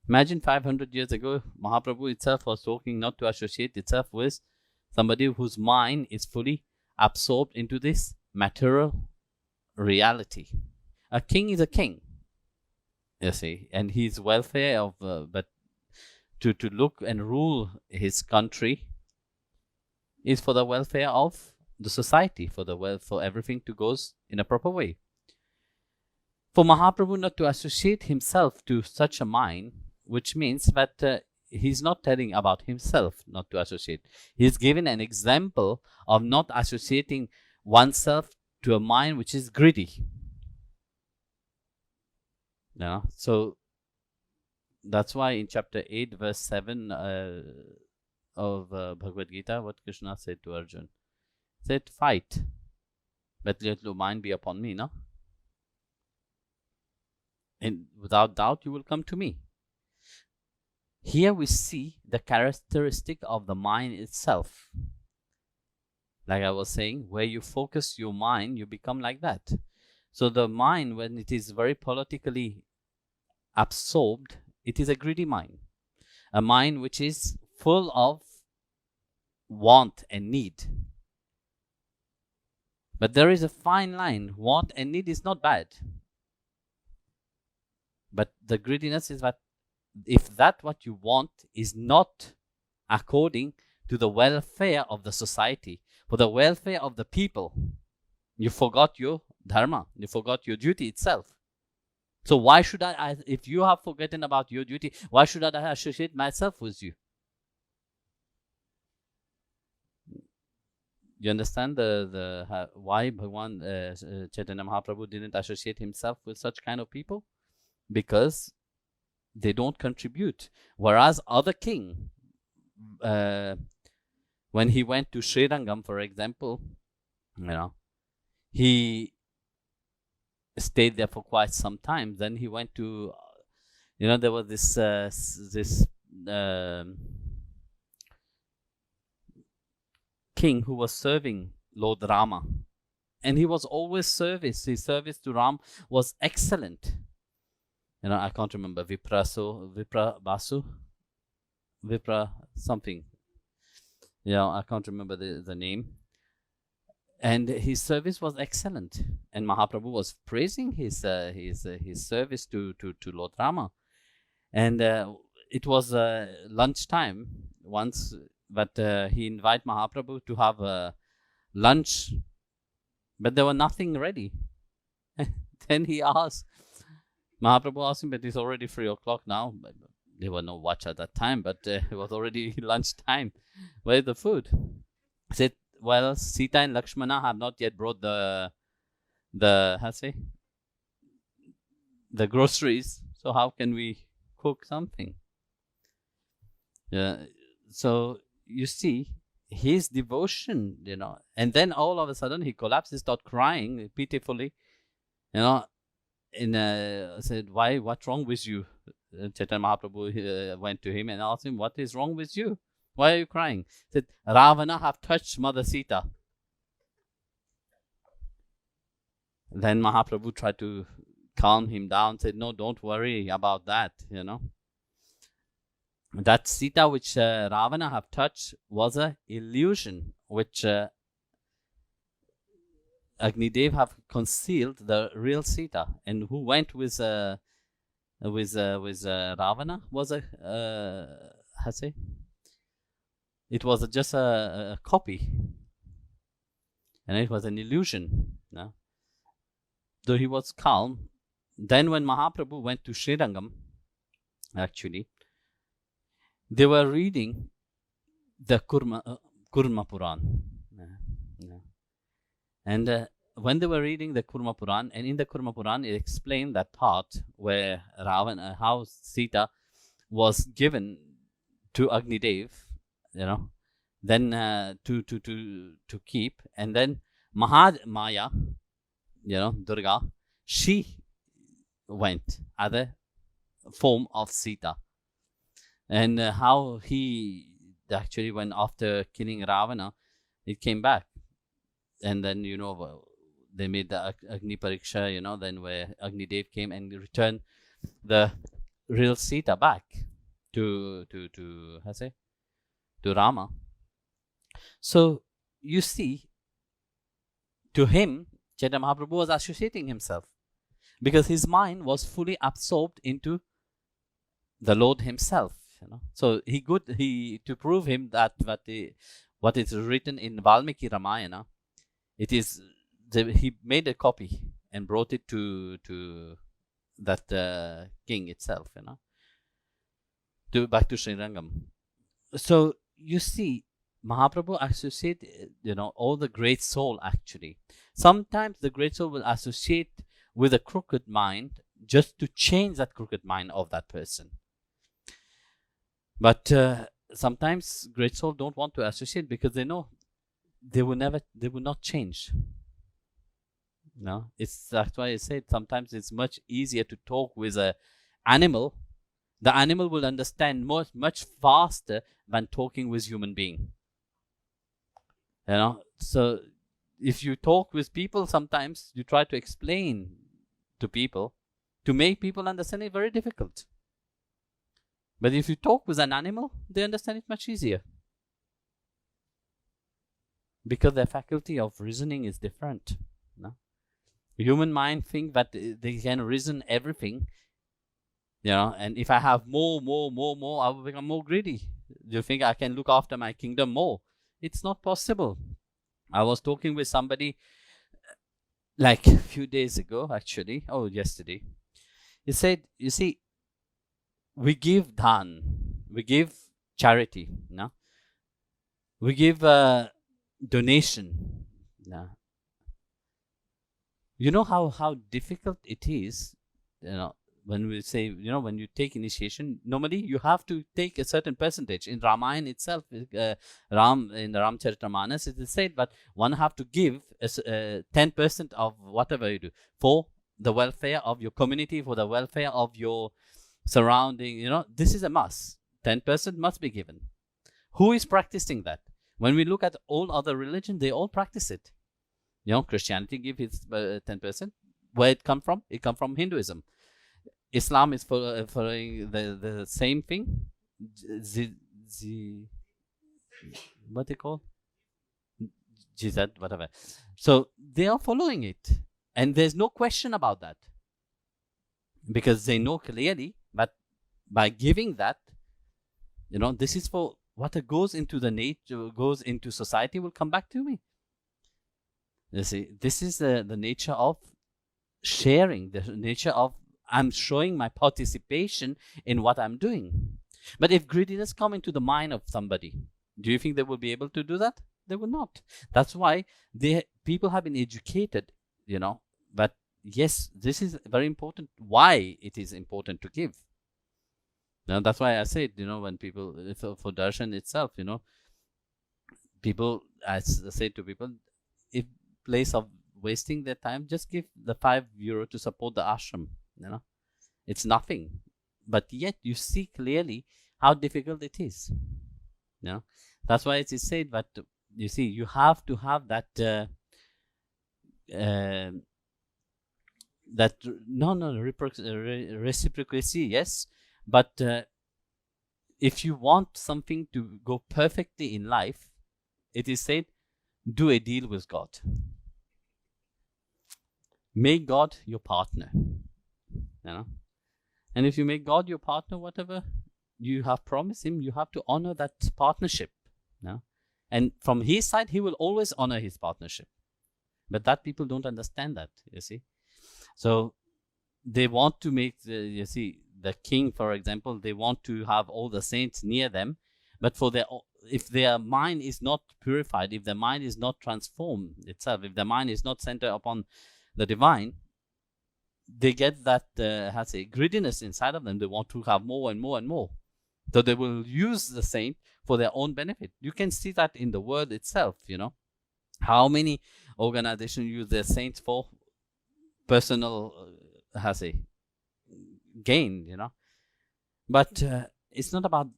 Imagine 500 years ago, Mahaprabhu itself was talking not to associate itself with somebody whose mind is fully absorbed into this material reality. A king is a king, you see, and his welfare of, but to look and rule his country is for the welfare of the society, for everything to goes in a proper way. For Mahaprabhu not to associate himself to such a mind, which means that he's not telling about himself not to associate. He's given an example of not associating oneself to a mind which is greedy. Yeah. So that's why in chapter 8, verse 7 of Bhagavad Gita, what Krishna said to Arjuna, said, fight, but let your mind be upon me, no? And without doubt, you will come to me. Here we see the characteristic of the mind itself. Like I was saying, where you focus your mind, you become like that. So the mind, when it is very politically absorbed, it is a greedy mind. A mind which is full of want and need. But there is a fine line. Want and need is not bad. But the greediness is that if that what you want is not according to the welfare of the society, for the welfare of the people, you forgot your dharma, you forgot your duty itself. So why should I, if you have forgotten about your duty, why should I associate myself with you? You understand why Bhagwan Chaitanya Mahaprabhu didn't associate himself with such kind of people? Because they don't contribute. Whereas other king, when he went to Srirangam, for example, he stayed there for quite some time. Then he went to, there was this king who was serving Lord Rama, and he was always service. His service to Ram was excellent. I can't remember, Vipra something. I can't remember the name. And his service was excellent. And Mahaprabhu was praising his service to Lord Rama. And it was lunchtime once, but he invited Mahaprabhu to have lunch, but there was nothing ready. Then he asked, Mahaprabhu asked him, but it's already 3 o'clock now. There was no watch at that time, but it was already lunchtime. Where's the food? He said, well, Sita and Lakshmana have not yet brought the groceries. So how can we cook something? Yeah. So you see his devotion, and then all of a sudden he collapses, started crying pitifully, and said, why, what's wrong with you? Chaitanya Mahaprabhu went to him and asked him, what is wrong with you? Why are you crying? He said, Ravana have touched Mother Sita. Then Mahaprabhu tried to calm him down, said, no, don't worry about that, That Sita which Ravana have touched was an illusion which Agnidev have concealed the real Sita, and who went with Ravana was it was just a copy, and it was an illusion. Though he was calm. Then when Mahaprabhu went to Srirangam, actually, they were reading the Kurma Puran. And when they were reading the Kurma Puran, and in the Kurma Puran, it explained that part where Ravana, how Sita was given to Agnidev, then to keep, and then Maya, Durga, she went as a form of Sita, and how he actually went after killing Ravana, it came back. And then, they made the Agni Pariksha, then where Agnidev came and returned the real Sita back. to how say, to Rama. So you see, to him, Chaitanya Mahaprabhu was associating himself because his mind was fully absorbed into the Lord himself. So he to prove him that what is written in Valmiki Ramayana, it is he made a copy and brought it to that king itself, back to Srirangam. So you see, Mahaprabhu associate, all the great soul actually. Sometimes the great soul will associate with a crooked mind just to change that crooked mind of that person. But sometimes great soul don't want to associate because they know they will not change. That's why I said sometimes it's much easier to talk with an animal. The animal will understand much faster than talking with human being. So if you talk with people, sometimes you try to explain to people to make people understand it very difficult. But if you talk with an animal, they understand it much easier. Because their faculty of reasoning is different. Human mind think that they can reason everything. And if I have more, I will become more greedy. Do you think I can look after my kingdom more? It's not possible. I was talking with somebody like a few days ago, actually. Yesterday. He said, you see, we give dhan, we give charity, we give donation. You know how difficult it is, when we say, when you take initiation, normally you have to take a certain percentage. In Ramayana itself, in the Ramcharitramanas, it is said that one have to give 10% of whatever you do for the welfare of your community, for the welfare of your surrounding. This is a must. 10% must be given. Who is practicing that? When we look at all other religions, they all practice it. Christianity gives its 10%. Where it come from? It come from Hinduism. Islam is following the same thing. What they call? Jizad, whatever. So they are following it. And there's no question about that. Because they know clearly that by giving that, this is for what goes into the nature, goes into society, will come back to me. You see, this is the nature of sharing, the nature of I'm showing my participation in what I'm doing. But if greediness come into the mind of somebody, do you think they will be able to do that? They will not. That's why people have been educated, but yes, this is very important. Why it is important to give. Now, that's why I said, when people, for darshan itself, people, as I say to people, if place of wasting their time, just give the €5 to support the ashram. It's nothing. But yet you see clearly how difficult it is. That's why it is said that, you see, you have to have that reciprocity, yes, but if you want something to go perfectly in life, it is said, do a deal with God. Make God your partner. And if you make God your partner, whatever you have promised him, you have to honor that partnership. And from his side, he will always honor his partnership. But that people don't understand that, you see. So they want to make, the king, for example, they want to have all the saints near them. But if their mind is not purified, if their mind is not transformed itself, if their mind is not centered upon the divine, they get that greediness inside of them. They want to have more and more and more. So they will use the saint for their own benefit. You can see that in the world itself, How many organizations use their saints for personal, gain, But it's not about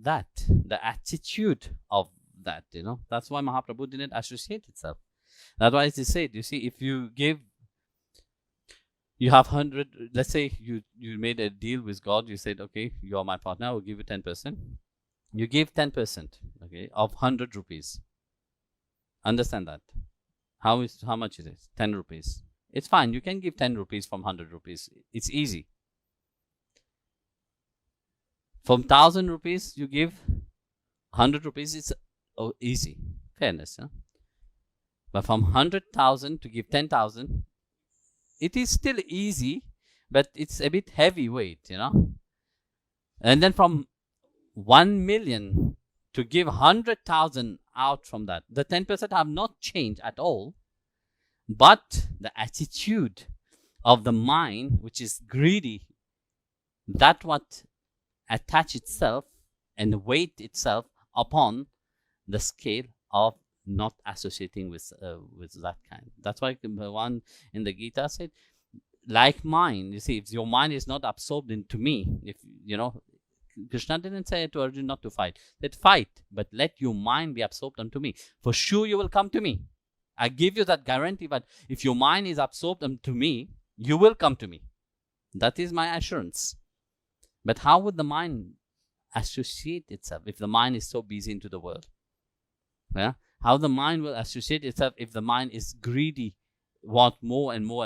that, the attitude of that, That's why Mahaprabhu didn't associate itself. That's why it is said, you see, if you give You have 100, let's say you made a deal with God, you said, okay, you are my partner, I will give you 10%. You give 10%, okay, of 100 rupees. Understand that? How much is it? 10 rupees. It's fine, you can give 10 rupees from 100 rupees. It's easy. From 1,000 rupees, you give 100 rupees, it's easy. Fairness, huh? But from 100,000 to give 10,000, it is still easy, but it's a bit heavyweight, you know. And then from 1 million to give 100,000 out from that, the 10% have not changed at all, but the attitude of the mind, which is greedy, that what attach itself and weight itself upon the scale of not associating with that kind. That's why the one in the Gita said, like mine. You see, if your mind is not absorbed into me, if you know, Krishna didn't say to Arjuna not to fight. He said fight, but let your mind be absorbed unto me. For sure you will come to me. I give you that guarantee. But if your mind is absorbed unto me, you will come to me. That is my assurance. But how would the mind associate itself if the mind is so busy into the world? Yeah, how the mind will associate itself if the mind is greedy, want more and more and